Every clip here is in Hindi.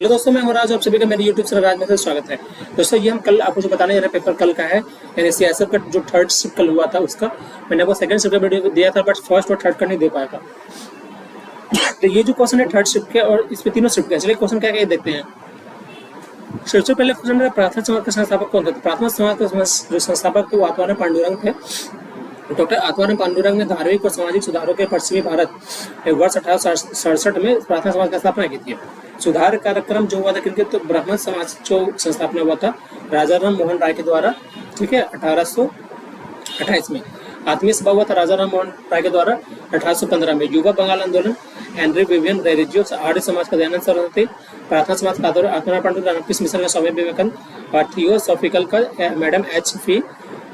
हेलो दोस्तों, मैं हूं राज। आप सभी का मेरे यूट्यूब चैनल राज में से स्वागत है। दोस्तों, ये हम कल आपको जो बताने जा रहे हैं, पेपर कल का है, यानी सीएसएफ का जो थर्ड शिफ्ट कल हुआ था उसका। मैंने आपको सेकंड शिफ्ट का वीडियो दिया था, बट फर्स्ट और थर्ड का नहीं दे पाया था। तो ये जो क्वेश्चन है थर्ड शिफ्ट के, और इसमें तीनों शिफ्ट के, चलिए क्वेश्चन क्या क्या देखते हैं। सबसे पहले क्वेश्चन है, प्राथमिक समाज के संस्थापक कौन थे? प्राथमिक समाज के जो संस्थापक थे वो आत्माराम पांडुरंग थे। डॉक्टर आत्माराम पांडुरंग ने धार्मिक और सामाजिक सुधारों के पश्चिमी भारत वर्ष 1867 में प्रार्थना समाज की स्थापना की थी। सुधार कार्यक्रम जो हुआ था क्योंकि तो ब्राह्मण समाज जो संस्थापना हुआ था राजा राम मोहन राय के द्वारा, ठीक है, 1828 में। आत्मीय सभा हुआ था राजा राम मोहन राय के द्वारा 1815 में। युवा बंगाल आंदोलन हेनरी विवियन रेजियो, आर्य समाज का दयानंद सरस्वती, प्रार्थना समाज का आत्माराम पांडुरंग, रामकृष्ण मिशन का स्वामी विवेकानंद और थियोसॉफिकल का मैडम एच.पी.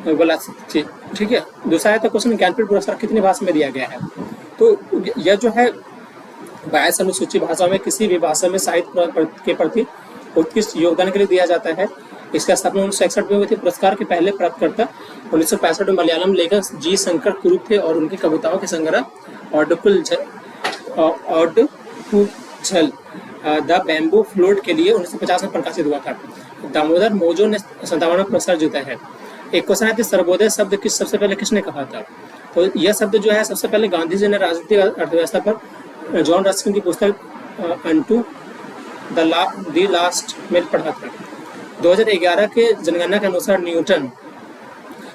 ब्लासी, ठीक है। दूसरा है तो क्वेश्चन, ज्ञानपीठ पुरस्कार कितनी भाषा में दिया गया है? तो यह जो है 22 अनुसूचित भाषाओं में किसी भी भाषा में साहित्य के प्रति उत्कृष्ट योगदान के लिए दिया जाता है। इसका स्थापना 1961 में हुई थी। पुरस्कार के पहले प्राप्तकर्ता 1965 में मलयालम लेखक जी शंकर कुरुप थे और उनकी कविताओं के संग्रह ओडुपुझल द बैम्बू फ्लूट के लिए 1950 में प्रकाशित हुआ था। दामोदर मोजो ने 57 पुरस्कार जीता है। एक क्वेश्चन है कि सर्वोदय शब्द सबसे पहले किसने कहा था? तो यह शब्द जो है सबसे पहले गांधी जी ने राजनीतिक अर्थव्यवस्था पर जॉन रस्किन की पुस्तक अनटू द लास्ट में पढ़ा था। 2011 के जनगणना के अनुसार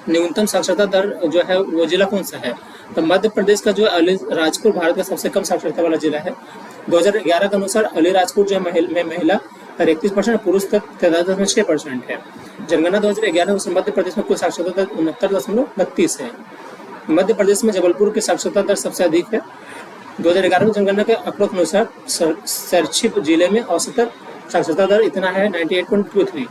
न्यूनतम साक्षरता दर जो है वो जिला कौन सा है? तो मध्य प्रदेश का जो है अलीराजपुर भारत का सबसे कम साक्षरता वाला जिला है। 2011 के अनुसार अलीराजपुर जो है महिला 31%, पुरुष तक 63.6% है। जनगणना 2011 में मध्य प्रदेश में कुल साक्षरता दर 69.32 है। मध्य प्रदेश में जबलपुर की साक्षरता दर सबसे अधिक है। 2011 में जनगणना के आंकड़ों के अनुसार सरछिप जिले में औसत साक्षरता दर इतना है 98.23।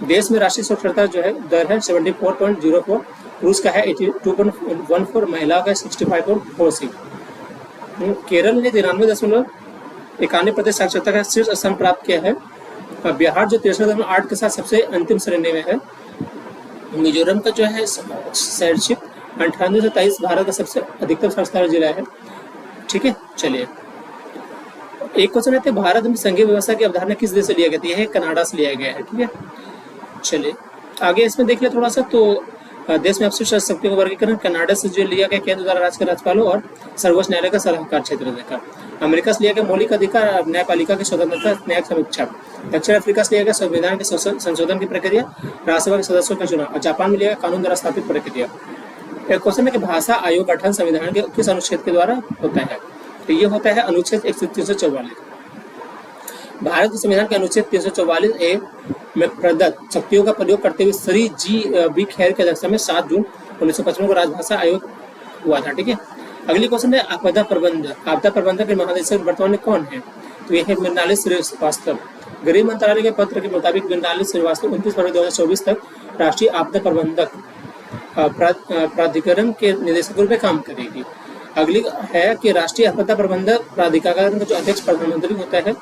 देश में राष्ट्रीय साक्षरता जो है दर है 74.04, पुरुष का है 82.14, महिला का 65.46। केरल ने 93.91% साक्षरता का शीर्ष स्थान प्राप्त किया है। बिहार जो 63.8 के साथ सबसे अंतिम श्रेणी में है। मिजोरम का जो है शैक्षिक 98 से 23 भारत का सबसे अधिकतम साक्षरता जिला है, ठीक है। चलिए एक क्वेश्चन है, भारत में संघीय व्यवस्था की अवधारणा किस देश से लिया गया था? यह है कनाडा से लिया गया है, ठीक है। चलिए आगे इसमें देख ले थोड़ा सा। तो देश में अपशिष्ट शक्तियों का वर्गीकरण कनाडा से जो लिया गया केंद्र द्वारा राज्य के राज्यपालों और सर्वोच्च न्यायालय का सलाहकार क्षेत्र देखा। अमेरिका से लिया गया मौलिक अधिकार, न्यायपालिका की स्वतंत्रता, न्यायिक समीक्षा। दक्षिण अफ्रीका से लिया गया संविधान के संशोधन की प्रक्रिया, राज्यसभा के सदस्यों का चुनाव। और जापान में लिया गया कानून द्वारा स्थापित प्रक्रिया। एक क्वेश्चन है कि भाषा आयोग गठन संविधान के किस अनुच्छेद के द्वारा होता है? तो ये होता है अनुच्छेद 344। भारत के संविधान के अनुच्छेद 344A में प्रदत्त शक्तियों का प्रयोग करते हुए श्री जी.बी. खैर की अध्यक्षता में 7 जून 1955 को राजभाषा आयोग हुआ था, ठीक है। अगली क्वेश्चन है आपदा प्रबंधक। आपदा प्रबंधक के महानिदेशक वर्तमान में कौन है? तो यह है मृणाली श्रीवास्तव। गृह मंत्रालय के पत्र के मुताबिक मृणाली श्रीवास्तव 29 फरवरी 2024 तक राष्ट्रीय आपदा प्रबंधक प्राधिकरण के निदेशक रूप में काम करेगी। अगली है कि राष्ट्रीय आपदा प्रबंधक प्राधिकरण का जो अध्यक्ष प्रधानमंत्री होता है,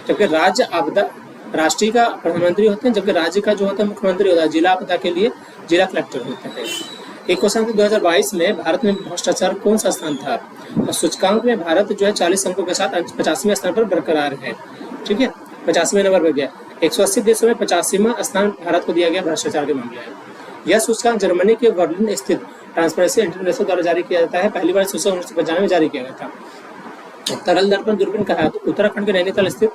जबकि राज्य आपदा राष्ट्रीय का प्रधानमंत्री होते हैं, जबकि राज्य का जो होता है मुख्यमंत्री होता है। जिला आपदा के लिए जिला कलेक्टर होता है। एक क्वेश्चन 2022 में भारत में भ्रष्टाचार कौन सा स्थान था? तो सूचकांक में भारत जो है 40 अंकों के साथ 85वें स्थान पर बरकरार है, ठीक है। 85वें नंबर पर गया। 180 देशों में 85वां स्थान भारत को दिया गया भ्रष्टाचार के मामले में। यह सूचकांक जर्मनी के बर्लिन स्थित ट्रांसपेरेंसी इंटरनेशनल द्वारा जारी किया जाता है। पहली बार 1995 में जारी किया गया था। तरल दर्पण दूरबीन का है तो उत्तराखंड के नैनीताल स्थित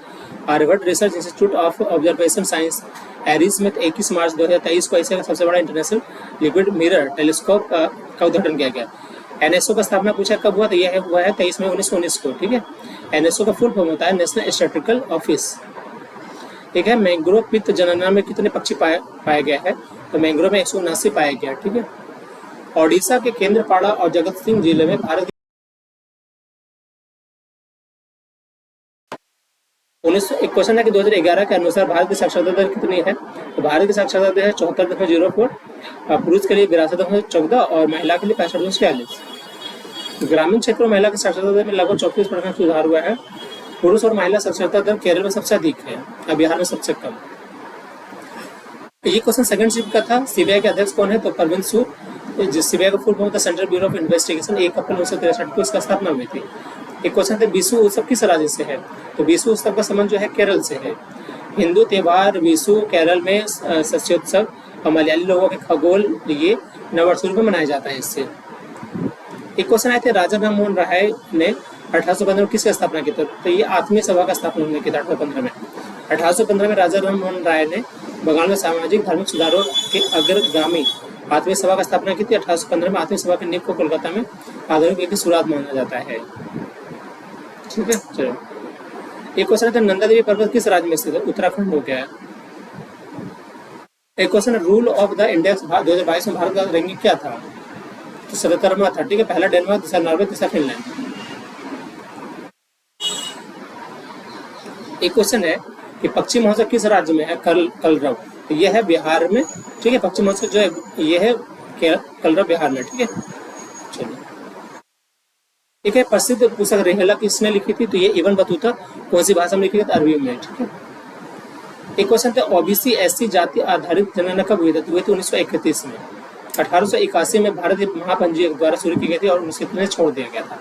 Aryabhatta research institute of observation science ARIES में 21 मार्च 2023 को एशिया का सबसे बड़ा इंटरनेशनल लिक्विड मिरर टेलीस्कोप का उद्घाटन किया गया। एनएसओ का स्थापना पूछा कब हुआ? तो यह हुआ है 23 मई 1919 को, ठीक है। एनएसओ का फुल फॉर्म होता है नेशनल स्टैटिस्टिकल ऑफिस। एक है मैंग्रोव पित्त जनगणना में कितने पक्षी पाया गया है? तो मैंग्रोव में 179 पाया गया, ठीक है। ओडिशा के केंद्रपाड़ा और जगत सिंह जिले में भारत एक क्वेश्चन है कि 2011 के अनुसार भारत की साक्षरता दर कितनी है? तो भारत की साक्षरता दर है 74.04, पुरुष के लिए 82.14 और महिला के लिए 65.46। ग्रामीण क्षेत्रों में महिला की साक्षरता दर में लगभग 34% सुधार हुआ है। पुरुष और महिला साक्षरता दर केरल में सबसे अधिक है और बिहार में सबसे कम। ये क्वेश्चन सेकंड शिफ्ट का था। सीबीआई के अध्यक्ष कौन है? तो परवीन सूद। सीबीआई का फुल फॉर्म था सेंट्रल ब्यूरो ऑफ इन्वेस्टिगेशन। 1 अप्रैल 1963 को इसका स्थापना हुई थी। एक क्वेश्चन है विशु उत्सव किस राज्य से है? तो विशु उत्सव का संबंध जो है केरल से है। हिंदू त्योहार विशु केरल में शस्योत्सव और मलयाली लोगों के खगोल ये नववर्ष में मनाया जाता है इससे। एक क्वेश्चन आए थे राजा राम मोहन राय ने 1815 में किसकी स्थापना की? तो ये आत्मीय सभा का स्थापना उन्होंने की था 1815 में। 1815 में राजा राम मोहन राय ने बंगाल में सामाजिक धार्मिक सुधारों के अग्रगामी आत्मीय सभा का स्थापना की थी। 1815 में आत्मीय सभा के नींव को कोलकाता में आधुनिक युग की शुरुआत माना जाता है। ठीक है, चलो एक क्वेश्चन है नंदा देवी पर्वत किस राज्य में स्थित है? उत्तराखंड हो गया है। एक क्वेश्चन है रूल ऑफ द इंडेक्स 2022 में भारत का रैंकिंग क्या था? तो 77वां था। ठीक है, पहला डेनमार्क, दूसरा नॉर्वे, तीसरा फिनलैंड। एक क्वेश्चन है कि पक्षी महोत्सव किस राज्य में है? कलरव। तो यह है बिहार में। ठीक है, पक्षी महोत्सव जो है यह है कलरव बिहार में। ठीक है, चलिए ठीक है। प्रसिद्ध पुस्तक रेहला किसने लिखी थी? तो ये इब्न बतूता कौन सी भाषा में लिखी थी? अरबी में। ठीक है। एक क्वेश्चन था ओबीसी एससी जाति आधारित जनगणना कब हुई थी? 1931 में। 1881 में भारतीय महापंजीयक द्वारा शुरू की गई थी और 1953 में छोड़ दिया गया था।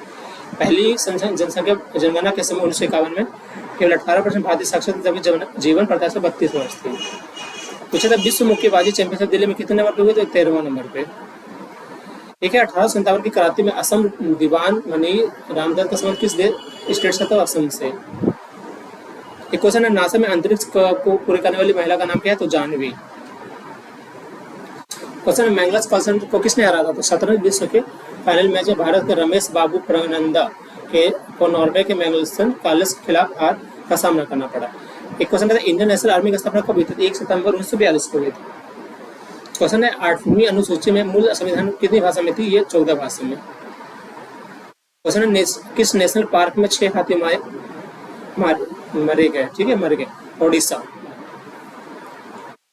पहली जनसंख्या जनगणना के समय 1951 में केवल 18% भारतीय साक्षरता जबकि जीवन प्रत्याशा 32 वर्ष थी। पूछा था विश्व मुक्केबाजी चैंपियनशिप दिल्ली में कितने नंबर पे हुए? तो 13वां नंबर पे। एक है 1857 की कराची में असम दीवान मनी रामदत्त का संबंध किस स्टेट से था? असम से। एक क्वेश्चन है नासा में अंतरिक्ष को पूरे करने वाली महिला का नाम क्या है? तो जानवी। क्वेश्चन है मैग्नस कार्लसन को किसने हराया था? तो शतरंज विश्व के फाइनल मैच में भारत के रमेश बाबू प्रगनंदा को नॉर्वे के मैग्नस कार्लसन के खिलाफ हार का सामना करना पड़ा। एक क्वेश्चन है इंडियन नेशनल आर्मी की स्थापना कब हुई थी? 1 सितंबर 1942 को हुई थी। क्वेश्चन है 8वीं अनुसूची में मूल संविधान कितनी भाषा में थी? ये 14 भाषा में। क्वेश्चन है किस नेशनल पार्क में 6 हाथी मरे गए? ठीक है, मर गए। ओडिशा।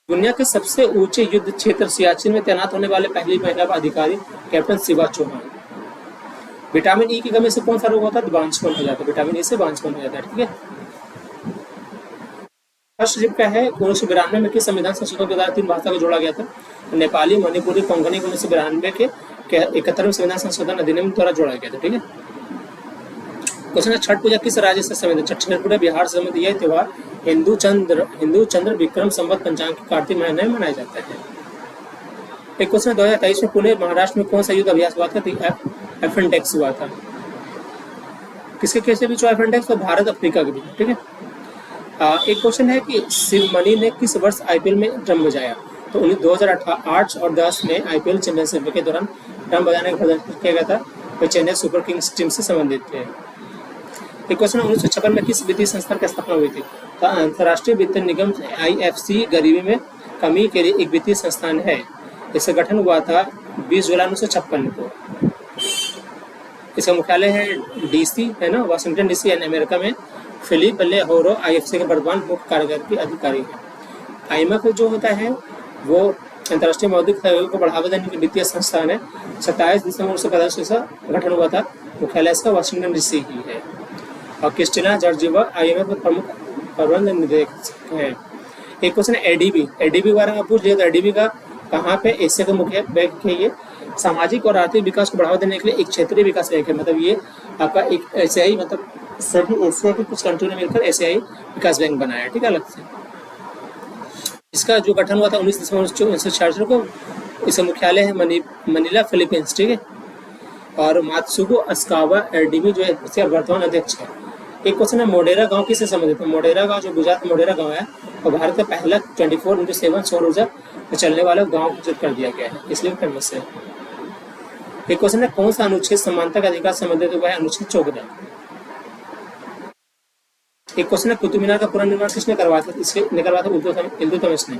दुनिया के सबसे ऊंचे युद्ध क्षेत्र सियाचिन में तैनात होने वाले पहली महिला अधिकारी captain Shiva Chauhan. Vitamin E की कमी से कौन सा रोग होता है? बांझपन हो जाता है। विटामिन ई से बांझपन हो जाता है। ठीक है। फर्स्ट शिप का है 1992 में किस संविधान संशोधन के द्वारा 3 भाषा को जोड़ा गया था? नेपाली, मणिपुरी, कोंकणी को 1992 के 71वें संविधान संशोधन अधिनियम द्वारा जोड़ा गया था। ठीक है। क्वेश्चन है छठ पूजा किस राज्य से संबंधित? छठ पूजा बिहार से संबंधित। यह त्योहार हिंदू चंद्र विक्रम संवत पंचांग के कार्तिक महीने में मनाया जाता है। एक क्वेश्चन 2023 में पुणे महाराष्ट्र में कौन सा युद्ध अभ्यास हुआ था? एफेंटेक्स हुआ था। किसके केस के बीच हुआ एफेंटेक्स? तो भारत अफ्रीका के बीच। ठीक है। एक क्वेश्चन है कि शिवमणि ने किस वर्ष आईपीएल में ड्रम बजाया? तो 2008 और 10 में आईपीएल चैंपियनशिप के दौरान ड्रम बजाने का प्रदर्शन किया गया था। वे चेन्नई सुपर किंग्स टीम से संबंधित थे। एक क्वेश्चन 1956 में किस वित्तीय संस्थान की स्थापना हुई थी? तो अंतर्राष्ट्रीय वित्त निगम IFC गरीबी में कमी के लिए एक वित्तीय संस्थान है। इसका गठन हुआ था 20 जुलाई 1956 को। इसका मुख्यालय है DC है ना, वाशिंगटन DC यानी अमेरिका में। फिलिप लेहोरो IFC के वर्तमान मुख्य कार्यकारी अधिकारी है। IMF जो होता है वो अंतर्राष्ट्रीय मौद्रिक सहयोग को बढ़ावा देने की वित्तीय संस्थान है। 27 दिसंबर 1950 इसका गठन हुआ था। मुख्यालय इसका वाशिंगटन DC ही है। और क्रिस्टिना जॉर्जिवा IMF में प्रमुख प्रबंध निदेशक है। एक क्वेश्चन है ADB बारे में पूछ लिया। तो ADB का कहाँ पे? एशिया का मुख्य बैंक है। ये सामाजिक और आर्थिक विकास को बढ़ावा देने के लिए एक क्षेत्रीय विकास बैंक है। मतलब ये आपका एक एशियाई, मतलब सभी एशिया की कुछ कंट्री ने मिलकर एशियाई विकास बैंक बनाया है। ठीक है, अलग से। इसका जो गठन हुआ था 19 दिसंबर 1966 को। इसका मुख्यालय है मनीला, फिलीपींस। ठीक है। और मात्सुगो अस्कावा ADB जो है इसका वर्तमान अध्यक्ष है। एक क्वेश्चन है मोडेरा गांव किससे संबंधित है? मोडेरा गांव जो गुजरात मोडेरा गांव है और भारत का पहला 24x7 सौर ऊर्जा में चलने वाला गांव घोषित कर दिया गया है, इसलिए फेमस है। एक क्वेश्चन है कौन सा अनुच्छेद समानता का अधिकार संबंधित हुआ है? अनुच्छेद 14। एक क्वेश्चन है कुतुब मीनार का पुनर्निर्माण किसने करवाया था? इसने करवाया था इल्तुतमिश ने।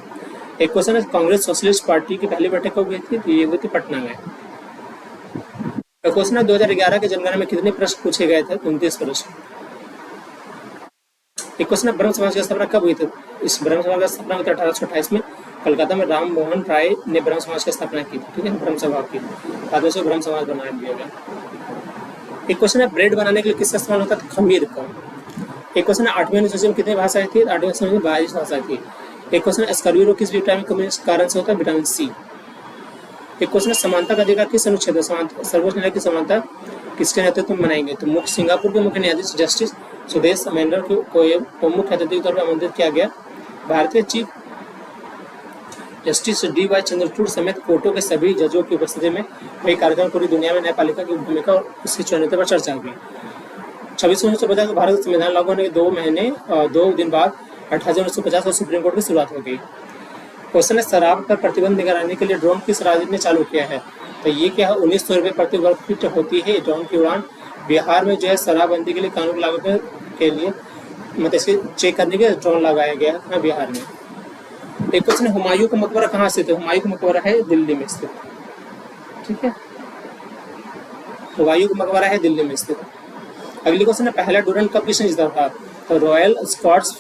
एक क्वेश्चन है कांग्रेस सोशलिस्ट पार्टी की पहली बैठक कब हुई थी? ये हुई थी पटना में। क्वेश्चन है 2011 के जनगणना में कितने प्रश्न पूछे गए थे? 29 प्रश्न। एक क्वेश्चन है ब्रह्म समाज की स्थापना कब हुई थी? इस ब्रह्म समाज की स्थापना हुई थी 1828 में। कलकत्ता में राम मोहन राय ने ब्रह्म समाज की स्थापना की थी। ठीक है, ब्रह्म सभा की। बाद में से ब्रह्म समाज बना दिया गया। एक क्वेश्चन है ब्रेड बनाने के लिए किसका इस्तेमाल होता था? खमीर का। एक क्वेश्चन है 8वीं अनुसूची में कितनी भाषाएं थी? 8वीं अनुसूची में 22 भाषाएं थी। एक क्वेश्चन है स्कर्वी रोग किस विटामिन कमी के कारण से होता है? Vitamin C। एक क्वेश्चन है समानता का अधिकार किस अनुच्छेद में? सर्वोच्च न्यायालय की समानता किसके नेतृत्व में बनाई गई? तो मुख्य सिंगापुर के मुख्य न्यायाधीश जस्टिस सुदेश मेंडर को मुख्य अतिथि के तौर पर आमंत्रित किया गया। भारतीय चीफ जस्टिस DY चंद्रचूड़ समेत कोर्टों के सभी जजों की उपस्थिति में कई कार्यक्रम पूरी दुनिया में न्यायपालिका की भूमिका और उसकी चुनौती पर चर्चा हुई। 26 जून 1950 को भारत का संविधान लागू होने के 2 दिन बाद 18 जून 1950 को सुप्रीम कोर्ट की शुरुआत हो गई। क्वेश्चन है, शराब पर प्रतिबंध लगाने के लिए ड्रोन किस राज्य ने चालू किया है? तो ये क्या है, 1900 रुपये प्रति वर्ग फीट होती है ड्रोन की उड़ान। बिहार में जो है शराबबंदी के लिए कानून लागू के लिए मतलब इसके चेक करने के ड्रोन लगाया गया है बिहार में। एक क्वेश्चन है, हुमायूं का मकबरा कहाँ स्थित है? हुमायूं का मकबरा है दिल्ली में स्थित। ठीक है, हुमायूं का मकबरा है दिल्ली में स्थित। अगली क्वेश्चन है, पहला डुरंड कप किसने जीता था? तो रॉयल स्कॉट्स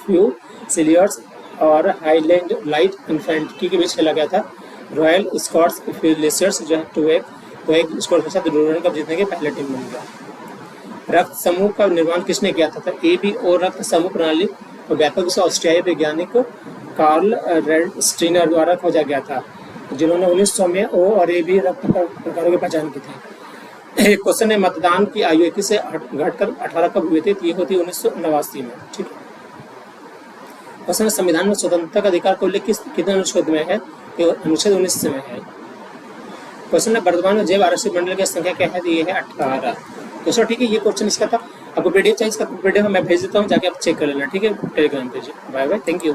फ्यूसिलियर्स और हाईलैंड लाइट इन्फेंट्री के बीच खेला गया था। रॉयल स्कॉट्स फ्यूसिलियर्स जो है 2-1 स्कोर के साथ डुरंड कप जीतने के पहले टीम बन गया। रक्त समूह का निर्माण किसने किया था? ABO रक्त समूह प्रणाली और व्यापक रूप से ऑस्ट्रियाई वैज्ञानिक कार्ल रेडस्टीनर द्वारा खोजा गया था, जिन्होंने 1900 में O और AB रक्त प्रकारों की पहचान की थी। एक क्वेश्चन है, मतदान की आयु 21 से घटकर 18 कब हुई थी? ये होती 1989 में। ठीक है, क्वेश्चन है, संविधान में स्वतंत्रता का अधिकार का उल्लेख कितने अनुच्छेद में है? अनुच्छेद 19 में है। क्वेश्चन है, वर्तमान में जैव आरक्षित मंडल की संख्या क्या है? ये है 18। दोस्तों ठीक है, ये क्वेश्चन इसका था। आपको PDF चाहिए, इसका PDF मैं भेज देता हूँ, जाके आप चेक कर लेना। ठीक है, टेलीग्राम पे। Bye bye, thank you.